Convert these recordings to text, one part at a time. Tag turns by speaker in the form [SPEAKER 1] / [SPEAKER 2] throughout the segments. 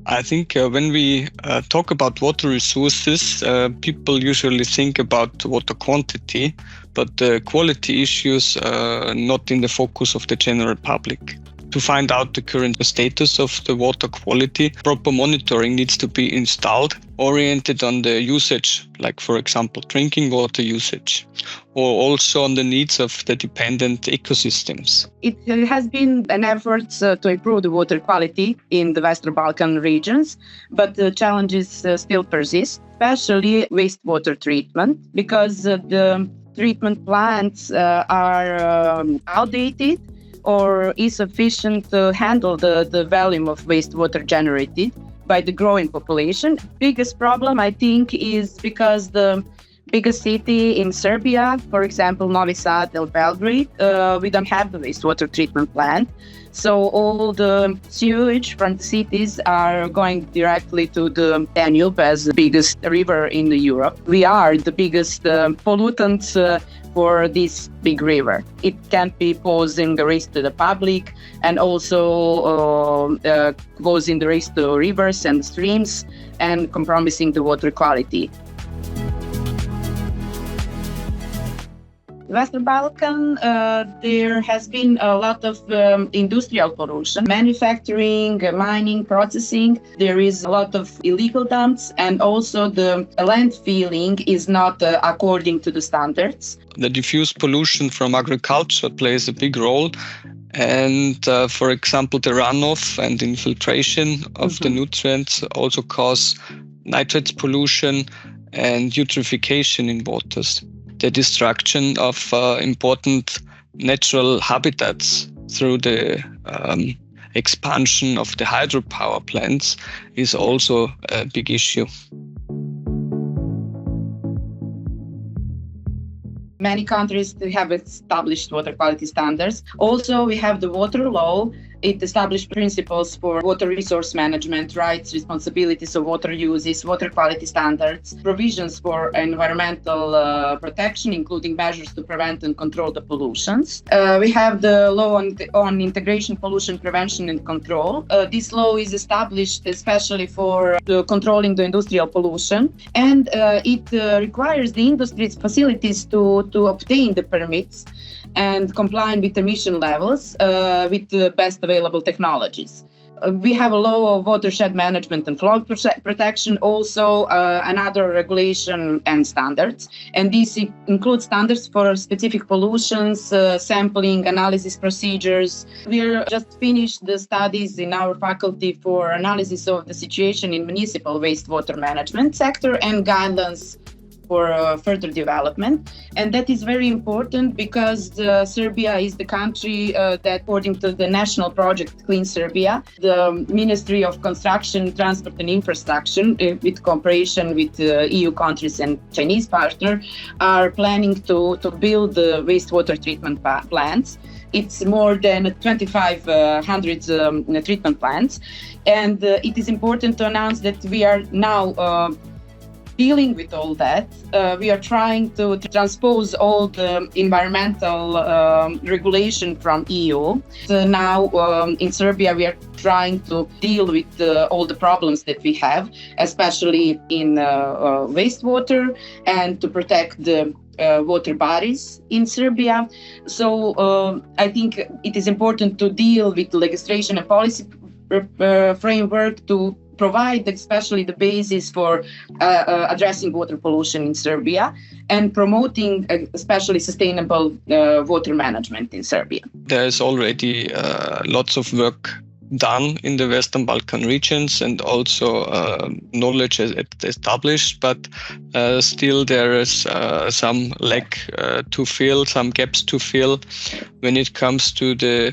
[SPEAKER 1] I think when we talk about water resources, people usually think about water quantity, but the quality issues are not in the focus of the general public. To find out the current status of the water quality, proper monitoring needs to be installed, oriented on the usage, like for example, drinking water usage, or also on the needs of the dependent ecosystems.
[SPEAKER 2] It has been an effort to improve the water quality in the Western Balkan regions, but the challenges still persist, especially wastewater treatment, because the treatment plants are outdated or insufficient to handle the volume of wastewater generated by the growing population. Biggest problem, I think, is because the biggest city in Serbia, for example, Novom Sadu or Belgrade, we don't have the wastewater treatment plant. So all the sewage from the cities are going directly to the Danube as the biggest river in Europe. We are the biggest pollutants for this big river. It can be posing the risk to the public and also posing the risk to rivers and streams and compromising the water quality. Western Balkan, there has been a lot of industrial pollution, manufacturing, mining, processing. There is a lot of illegal dumps, and also the landfilling is not according to the standards.
[SPEAKER 1] The diffuse pollution from agriculture plays a big role. And for example, the runoff and infiltration of the nutrients also cause nitrates pollution and eutrophication in waters. The destruction of important natural habitats through the expansion of the hydropower plants is also a big issue.
[SPEAKER 2] Many countries have established water quality standards. Also, we have the water law. It established principles for water resource management, rights, responsibilities of water uses, water quality standards, provisions for environmental protection, including measures to prevent and control the pollutions. We have the law on integration, pollution prevention and control. This law is established especially for controlling the industrial pollution, and it requires the industry's facilities to obtain the permits and complying with emission levels with the best available technologies. We have a law of watershed management and flood protection, also another regulation and standards. And these include standards for specific pollutions, sampling, analysis procedures. We just finished the studies in our faculty for analysis of the situation in municipal wastewater management sector and guidelines for further development. And that is very important because Serbia is the country that, according to the national project Clean Serbia, the Ministry of Construction, Transport and Infrastructure, with cooperation with EU countries and Chinese partner, are planning to build the wastewater treatment plants. It's more than 2,500 treatment plants. And it is important to announce that we are now dealing with all that. We are trying to transpose all the environmental regulation from EU. So now in Serbia, we are trying to deal with all the problems that we have, especially in wastewater, and to protect the water bodies in Serbia. So I think it is important to deal with the legislation and policy framework to provide especially the basis for addressing water pollution in Serbia and promoting especially sustainable water management in Serbia.
[SPEAKER 1] There's already lots of work done in the Western Balkan regions and also knowledge established, but still there is some lack to fill, some gaps to fill when it comes to the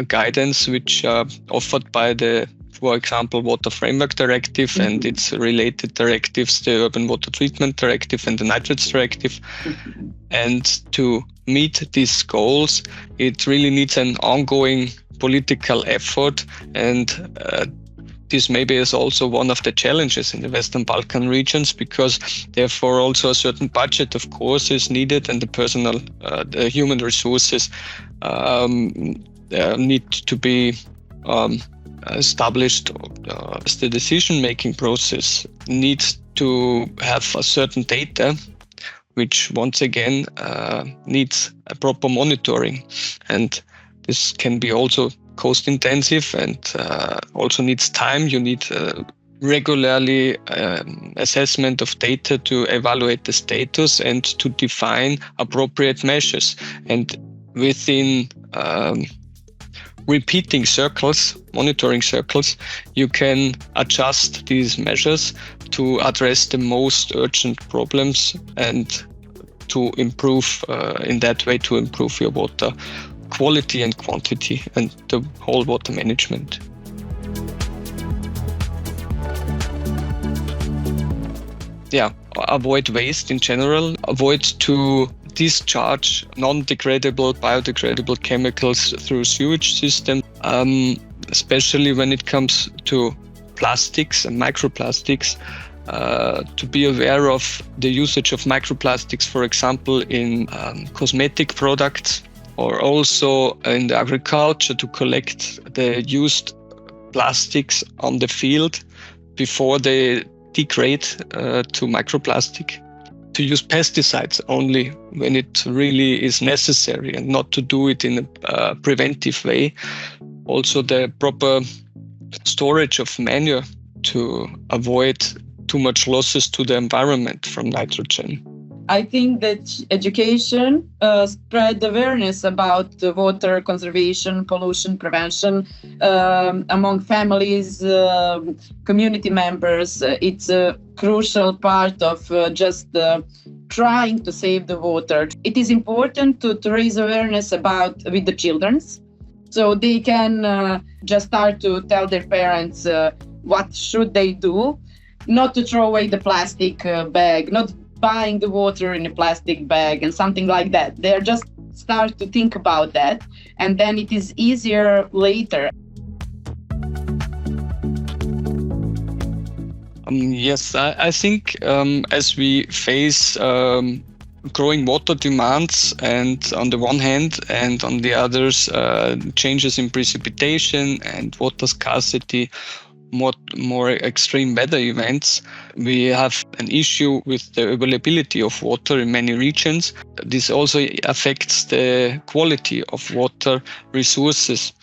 [SPEAKER 1] guidance which are offered by the, for example, Water Framework Directive and its related directives, the Urban Water Treatment Directive and the Nitrates Directive. And to meet these goals, it really needs an ongoing political effort, and this maybe is also one of the challenges in the Western Balkan regions, because therefore also a certain budget, of course, is needed, and the personal, the human resources need to be established as the decision-making process needs to have a certain data, which once again needs a proper monitoring. And this can be also cost-intensive and also needs time. You need regularly assessment of data to evaluate the status and to define appropriate measures. And within repeating circles, monitoring circles, you can adjust these measures to address the most urgent problems and to improve, in that way, to improve your water quality and quantity and the whole water management. Yeah, avoid waste in general, avoid to discharge non-degradable, biodegradable chemicals through sewage system, especially when it comes to plastics and microplastics, to be aware of the usage of microplastics, for example, in cosmetic products, or also in the agriculture, to collect the used plastics on the field before they degrade to microplastic. To use pesticides only when it really is necessary and not to do it in a preventive way. Also the proper storage of manure to avoid too much losses to the environment from nitrogen.
[SPEAKER 2] I think that education spread awareness about water conservation, pollution prevention among families, community members. It's a crucial part of just trying to save the water. It is important to raise awareness about with the children, so they can just start to tell their parents what should they do, not to throw away the plastic bag, not buying the water in a plastic bag and something like that. They're just start to think about that, and then it is easier later.
[SPEAKER 1] Yes, I think as we face growing water demands, and on the one hand, and on the others, changes in precipitation and water scarcity, more extreme weather events, we have an issue with the availability of water in many regions. This also affects the quality of water resources.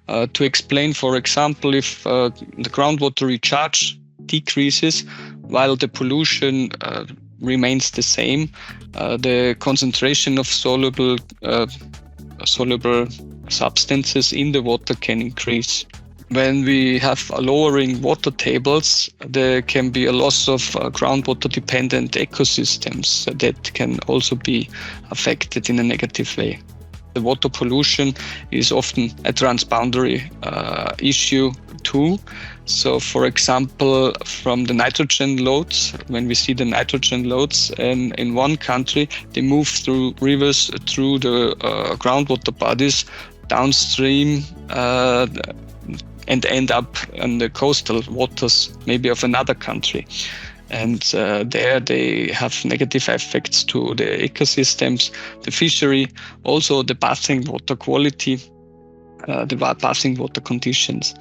[SPEAKER 1] To explain, for example, if the groundwater recharge decreases while the pollution remains the same, the concentration of soluble substances in the water can increase. When we have lowering water tables, there can be a loss of groundwater-dependent ecosystems that can also be affected in a negative way. The water pollution is often a transboundary issue too. So, for example, from the nitrogen loads, when we see the nitrogen loads in one country, they move through rivers, through the groundwater bodies, downstream, and end up in the coastal waters, maybe of another country. And there they have negative effects to the ecosystems, the fishery, also the bathing water quality, the bathing water conditions.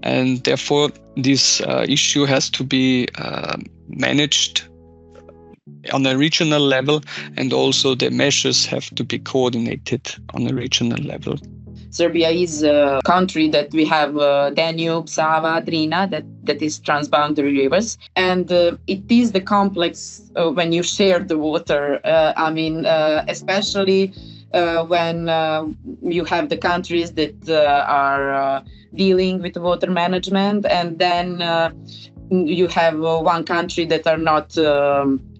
[SPEAKER 1] And therefore, this issue has to be managed on a regional level, and also the measures have to be coordinated on a regional level.
[SPEAKER 2] Serbia is a country that we have Danube, Sava, Drina, that is transboundary rivers. And it is the complex when you share the water. Especially when you have the countries that are dealing with water management, and then you have one country that are not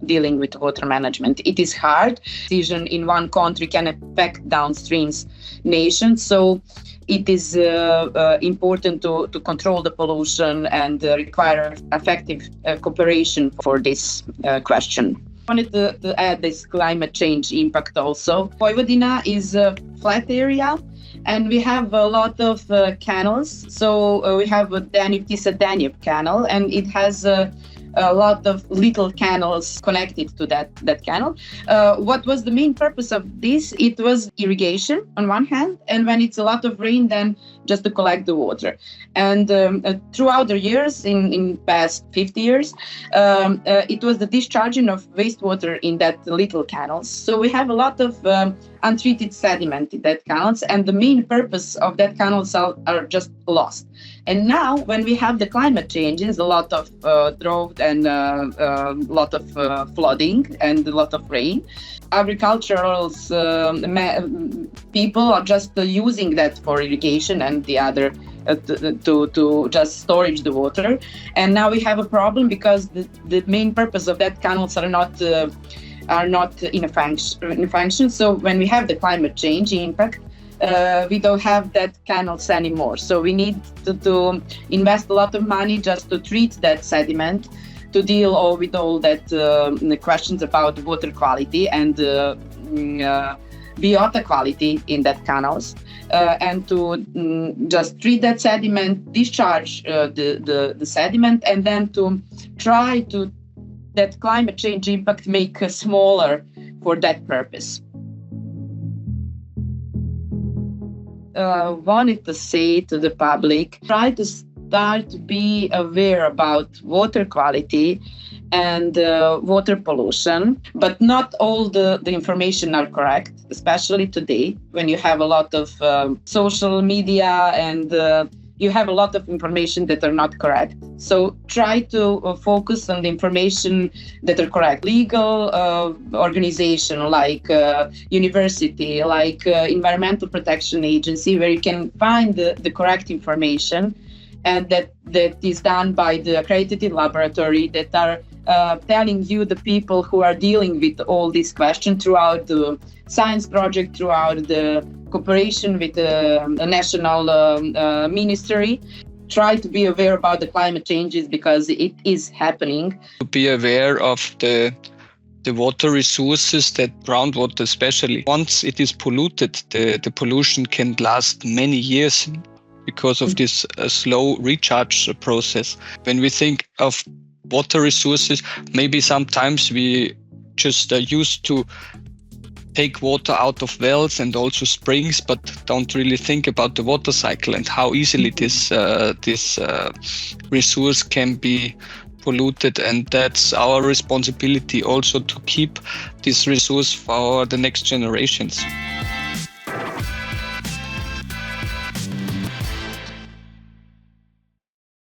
[SPEAKER 2] dealing with water management. It is hard. Decision in one country can affect downstream nations. So it is important to control the pollution and require effective cooperation for this question. I wanted to add this climate change impact also. Vojvodina is a flat area, and we have a lot of canals. So we have a Danube-Tisa-Danube canal, and it has a lot of little canals connected to that canal. What was the main purpose of this? It was irrigation on one hand, and when it's a lot of rain, then just to collect the water. And throughout the years, in past 50 years, it was the discharging of wastewater in that little canals. So we have a lot of untreated sediment in that canals, and the main purpose of that canals are just lost. And now, when we have the climate changes, a lot of drought and a lot of flooding and a lot of rain, agricultural people are just using that for irrigation and the other to just storage the water. And now we have a problem because the main purpose of that canals are not in function. So when we have the climate change impact, we don't have that canals anymore. So we need to invest a lot of money just to treat that sediment, to deal with all that the questions about water quality and biota quality in that canals, and to just treat that sediment, discharge the sediment, and then to try to that climate change impact make smaller for that purpose. Wanted to say to the public, try to start to be aware about water quality and water pollution, but not all the information are correct, especially today when you have a lot of social media and you have a lot of information that are not correct. So try to focus on the information that are correct. Legal organization like university, like Environmental Protection Agency, where you can find the correct information, and that is done by the accredited laboratory that are telling you the people who are dealing with all these questions throughout the science project, throughout the cooperation with the national ministry. Try to be aware about the climate changes because it is happening.
[SPEAKER 1] To be aware of the water resources, that groundwater especially. Once it is polluted, the pollution can last many years because of this slow recharge process. When we think of water resources, maybe sometimes we just used to take water out of wells and also springs, but don't really think about the water cycle and how easily this resource can be polluted. And that's our responsibility also to keep this resource for the next generations.